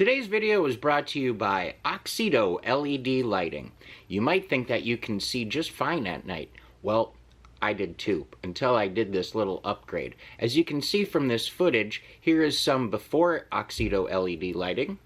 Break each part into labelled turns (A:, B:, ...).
A: Today's video is brought to you by Oxido LED lighting. You might think that you can see just fine at night. Well, I did too, until I did this little upgrade. As you can see from this footage, here is some before Oxido LED lighting,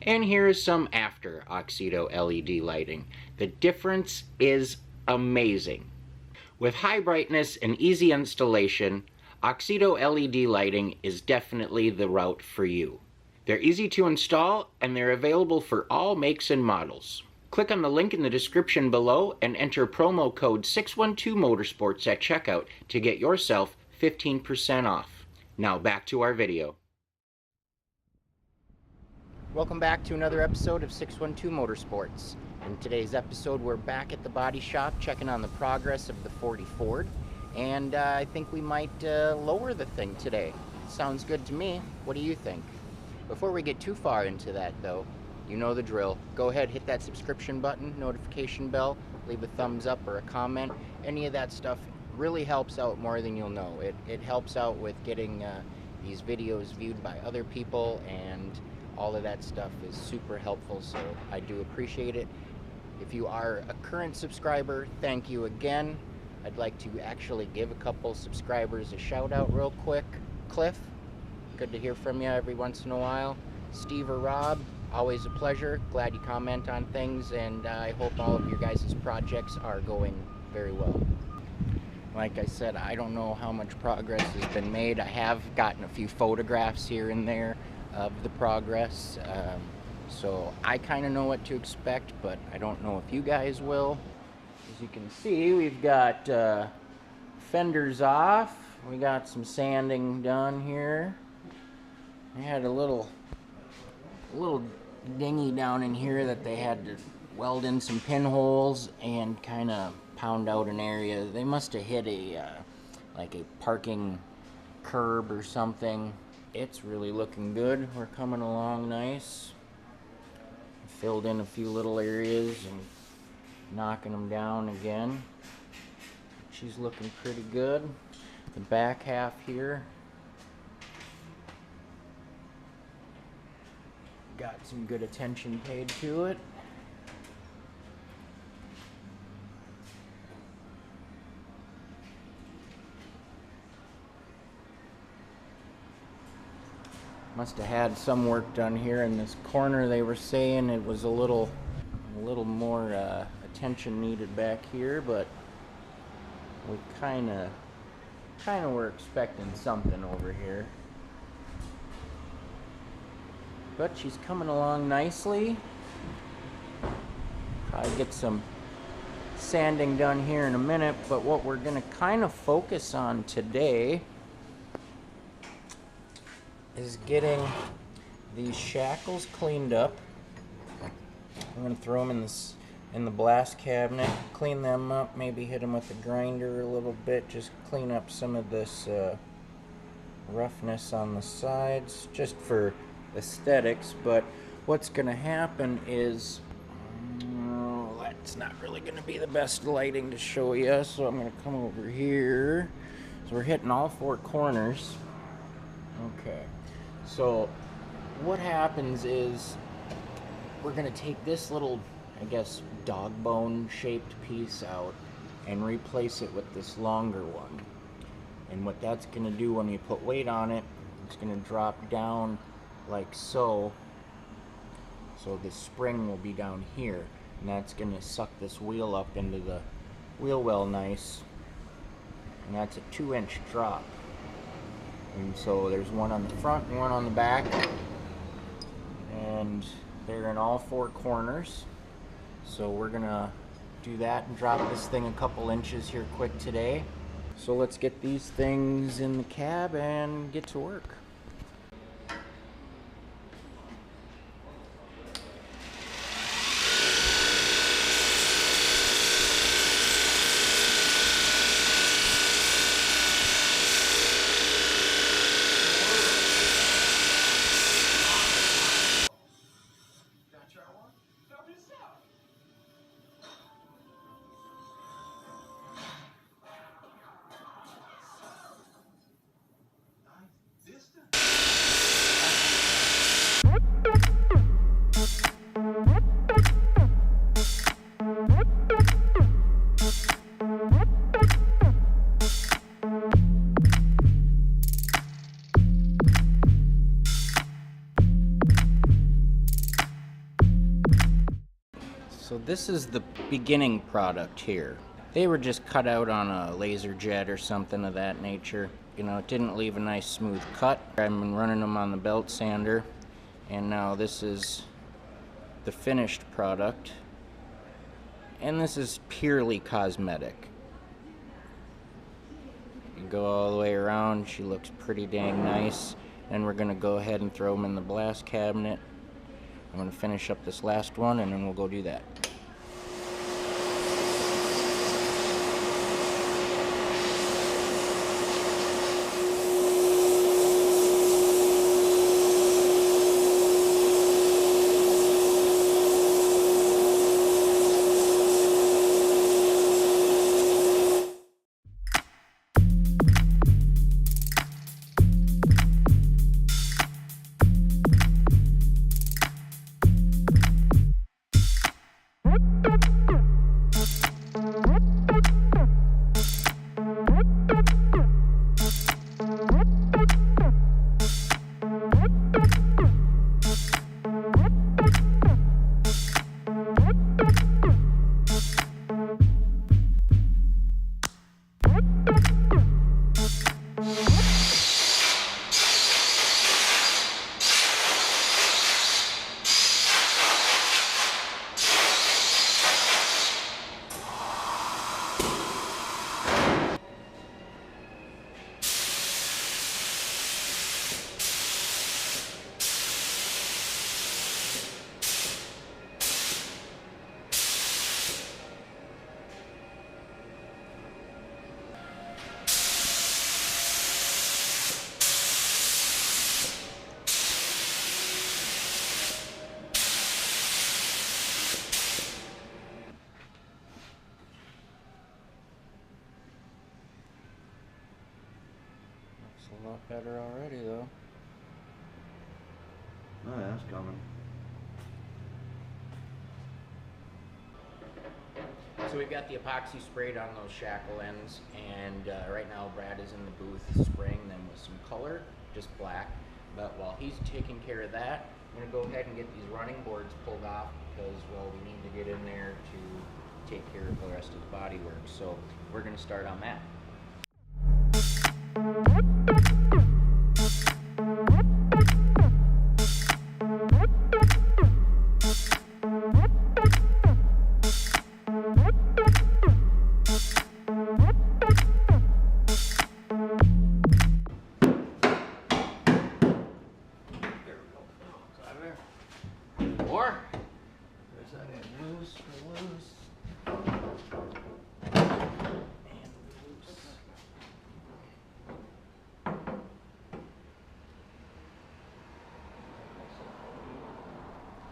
A: and here is some after Oxido LED lighting. The difference is amazing. With high brightness and easy installation, Oxido LED lighting is definitely the route for you. They're easy to install, and they're available for all makes and models. Click on the link in the description below and enter promo code 612motorsports at checkout to get yourself 15% off. Now back to our video.
B: Welcome back to another episode of 612 Motorsports. In today's episode, we're back at the body shop checking on the progress of the 40 Ford, and I think we might lower the thing today. Sounds good to me. What do you think? Before we get too far into that, though, you know the drill. Go ahead, hit that subscription button, notification bell, leave a thumbs up or a comment. Any of that stuff really helps out more than you'll know. It helps out with getting these videos viewed by other people, and all of that stuff is super helpful, so I do appreciate it. If you are a current subscriber, thank you again. I'd like to actually give a couple subscribers a shout out real quick. Cliff, good to hear from you every once in a while. Steve or Rob, always a pleasure. Glad you comment on things, and I hope all of your guys' projects are going very well. Like I said, I don't know how much progress has been made. I have gotten a few photographs here and there of the progress, so I kind of know what to expect, but I don't know if you guys will. As you can see, we've got fenders off. We got some sanding done here. I had a little dinghy down in here that they had to weld in some pinholes and kind of pound out an area. They must have hit like a parking curb or something. It's really looking good. We're coming along nice. Filled in a few little areas and knocking them down again. She's looking pretty good. The back half here, got some good attention paid to it. Must have had some work done here in this corner. They were saying it was a little more attention needed back here, but we kind of were expecting something over here. But she's coming along nicely. Probably get some sanding done here in a minute, but what we're going to kind of focus on today is getting these shackles cleaned up. I'm going to throw them in the blast cabinet, clean them up, maybe hit them with a grinder a little bit, just clean up some of this roughness on the sides, just for aesthetics. But what's going to happen is, that's not really going to be the best lighting to show you, so I'm going to come over here. So we're hitting all four corners. Okay, so what happens is we're going to take this little, I guess, dog bone shaped piece out and replace it with this longer one. And what that's going to do when you put weight on it, it's going to drop down like so. So the spring will be down here, and that's going to suck this wheel up into the wheel well nice. And that's a 2-inch drop. And so there's one on the front and one on the back, and they're in all four corners. So we're gonna do that and drop this thing a couple inches here quick today. So let's get these things in the cab and get to work.
C: Distance.
B: So this is the beginning product here. They were just cut out on a laser jet or something of that nature. You know, it didn't leave a nice smooth cut. I've been running them on the belt sander, and now this is the finished product. And this is purely cosmetic. You go all the way around, she looks pretty dang nice. And we're gonna go ahead and throw them in the blast cabinet. I'm gonna finish up this last one and then we'll go do that. A lot better already though.
C: Oh, yeah, that's coming.
B: So we've got the epoxy sprayed on those shackle ends, and right now Brad is in the booth spraying them with some color, just black. But while he's taking care of that, I'm going to go ahead and get these running boards pulled off because, well, we need to get in there to take care of the rest of the bodywork. So we're going to start on that. More?
C: There's that in.
B: Loose, loose. And loose.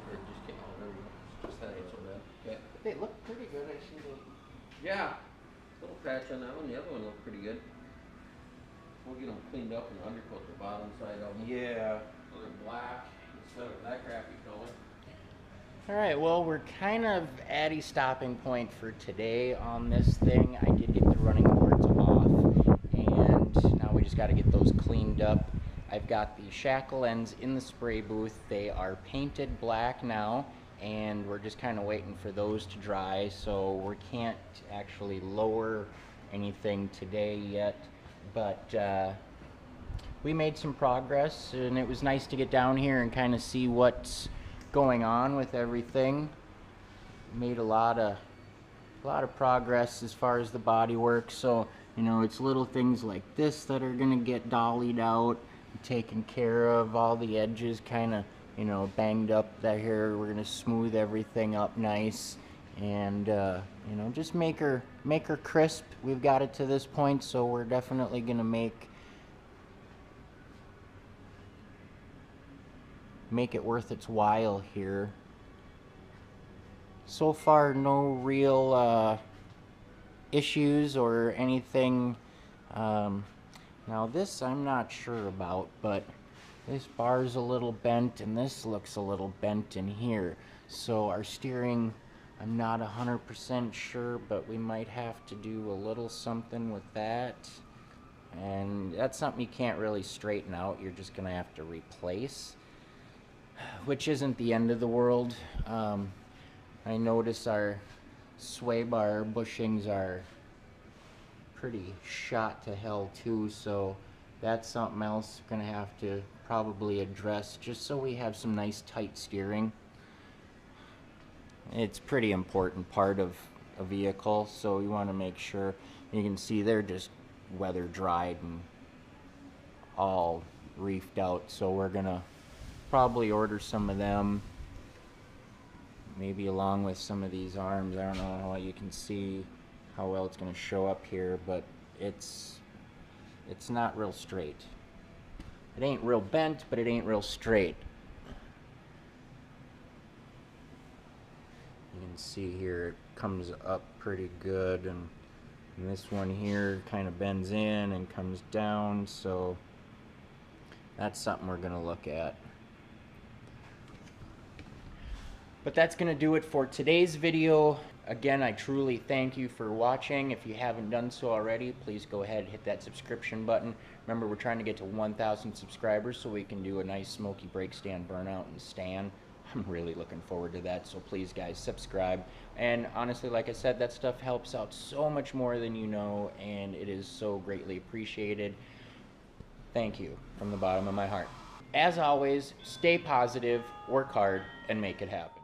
C: Or just can't, oh, there we go. Just that ain't so bad. Okay.
B: They look pretty good. I see they.
C: Yeah. Little patch on that one. The other one looked pretty good. We'll get them cleaned up and undercoat the bottom side of them.
B: Yeah.
C: So they're black instead of that crappy color.
B: All right, well, we're kind of at a stopping point for today on this thing. I did get the running boards off, and now we just got to get those cleaned up. I've got the shackle ends in the spray booth. They are painted black now, and we're just kind of waiting for those to dry, so we can't actually lower anything today yet. But we made some progress, and it was nice to get down here and kind of see what's going on with everything. Made a lot of progress as far as the body work. So, you know, it's little things like this that are gonna get dollied out, taken care of. All the edges kind of, you know, banged up there. We're gonna smooth everything up nice, and you know, just make her crisp. We've got it to this point, so we're definitely gonna make it worth its while here. So far, no real issues or anything. Now this I'm not sure about, but this bar's a little bent and this looks a little bent in here. So our steering, I'm not 100% sure, but we might have to do a little something with that. And that's something you can't really straighten out. You're just gonna have to replace, which isn't the end of the world. I notice our sway bar bushings are pretty shot to hell too, so that's something else we're gonna have to probably address, just so we have some nice tight steering. It's a pretty important part of a vehicle, so you want to make sure. You can see they're just weather dried and all reefed out, so we're gonna probably order some of them, maybe along with some of these arms. I don't know how you can see how well it's going to show up here, but it's not real straight. It ain't real bent, but it ain't real straight. You can see here it comes up pretty good, and this one here kind of bends in and comes down, so that's something we're going to look at. But that's going to do it for today's video. Again, I truly thank you for watching. If you haven't done so already, please go ahead and hit that subscription button. Remember, we're trying to get to 1,000 subscribers so we can do a nice smoky brake stand burnout and stand. I'm really looking forward to that, so please guys, subscribe. And honestly, like I said, that stuff helps out so much more than you know, and it is so greatly appreciated. Thank you from the bottom of my heart. As always, stay positive, work hard, and make it happen.